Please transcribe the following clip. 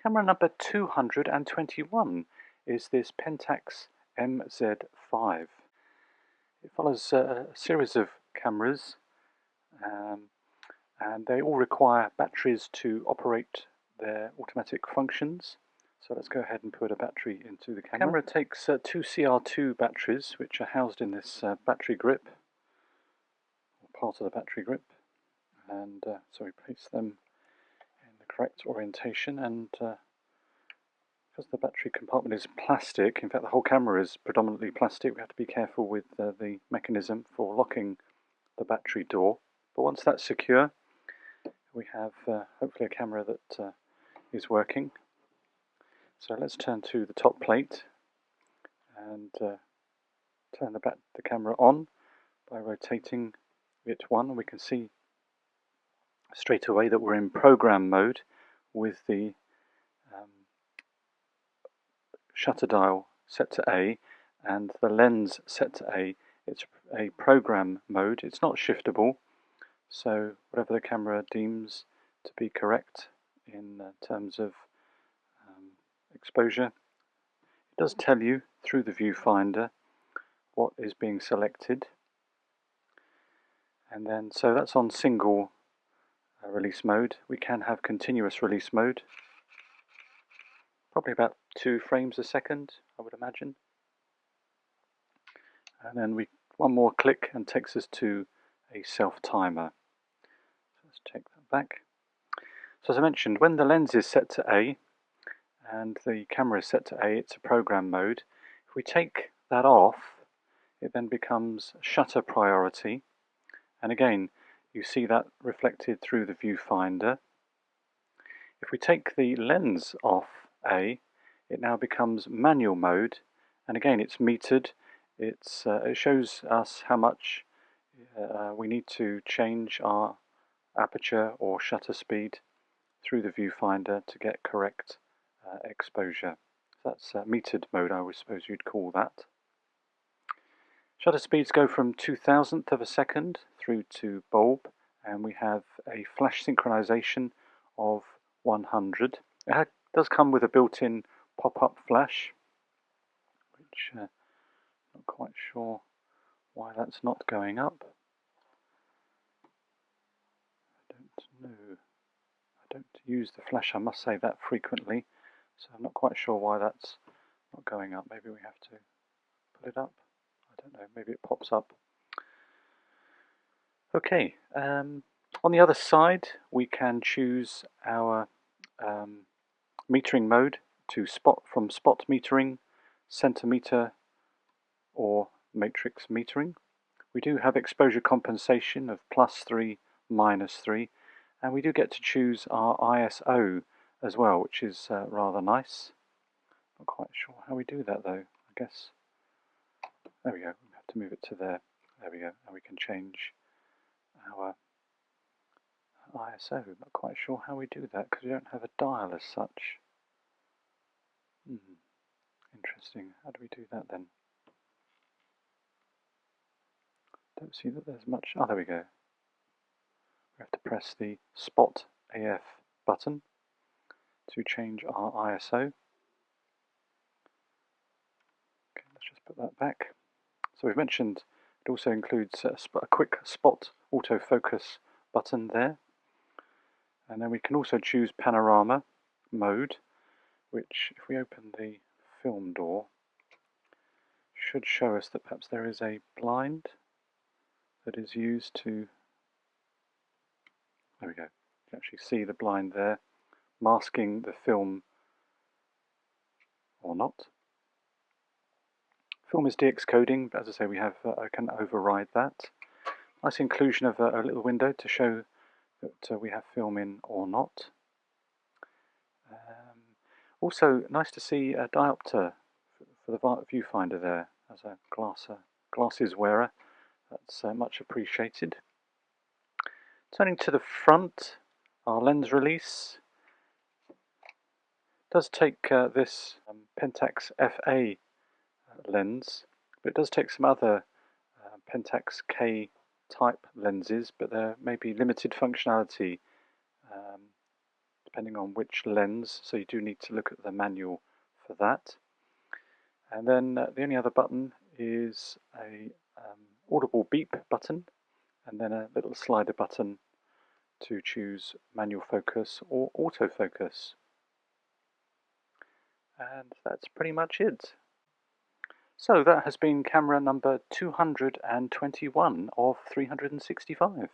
Camera number 221 is this Pentax MZ5. It follows a series of cameras and they all require batteries to operate their automatic functions. So let's go ahead and put a battery into the camera. The camera takes two CR2 batteries which are housed in this battery grip, or part of the battery grip, and so we place them in the correct orientation, and because the battery compartment is plastic, in fact the whole camera is predominantly plastic, we have to be careful with the mechanism for locking the battery door. But once that's secure, we have hopefully a camera that is working. So let's turn to the top plate and turn the camera on by rotating it one, and we can see straight away that we're in program mode with the shutter dial set to A and the lens set to A. It's a program mode, it's not shiftable, so whatever the camera deems to be correct in terms of exposure, it does tell you through the viewfinder what is being selected. And then, so that's on single release mode. We can have continuous release mode, probably about 2 frames a second, I would imagine. And then one more click and takes us to a self timer. So let's take that back. So as I mentioned, when the lens is set to A and the camera is set to A, it's a program mode. If we take that off, it then becomes shutter priority, and again you see that reflected through the viewfinder. If we take the lens off A, it now becomes manual mode, and again it's metered. It shows us how much we need to change our aperture or shutter speed through the viewfinder to get correct exposure. So that's metered mode, I would suppose you'd call that. Shutter speeds go from 2,000th of a second through to bulb, and we have a flash synchronization of 100. It does come with a built-in pop-up flash, which I'm not quite sure why that's not going up. I don't know. I don't use the flash, I must say, that frequently, so I'm not quite sure why that's not going up. Maybe we have to put it up. I don't know, maybe it pops up. Okay, on the other side we can choose our metering mode to from spot metering, centimeter, or matrix metering. We do have exposure compensation of +3, -3, and we do get to choose our ISO as well, which is rather nice. Not quite sure how we do that though. I guess there we go. We have to move it to there. There we go. And we can change our ISO. Not quite sure how we do that because we don't have a dial as such. Interesting. How do we do that then? Don't see that there's much. Oh, there we go. We have to press the Spot AF button to change our ISO. Okay, let's just put that back. So we've mentioned it also includes a quick spot autofocus button there. And then we can also choose panorama mode, which if we open the film door should show us that perhaps there is a blind that is used to, there we go, you can actually see the blind there masking the film or not. Film is de-excoding, but as I say, we have I can override that. Nice inclusion of a little window to show that we have film in or not. Also nice to see a diopter for the viewfinder there as a glasses wearer. That's much appreciated. Turning to the front, our lens release does take this Pentax FA lens, but it does take some other Pentax K type lenses, but there may be limited functionality depending on which lens, so you do need to look at the manual for that. And then the only other button is a audible beep button, and then a little slider button to choose manual focus or autofocus. And that's pretty much it. So that has been camera number 221 of 365.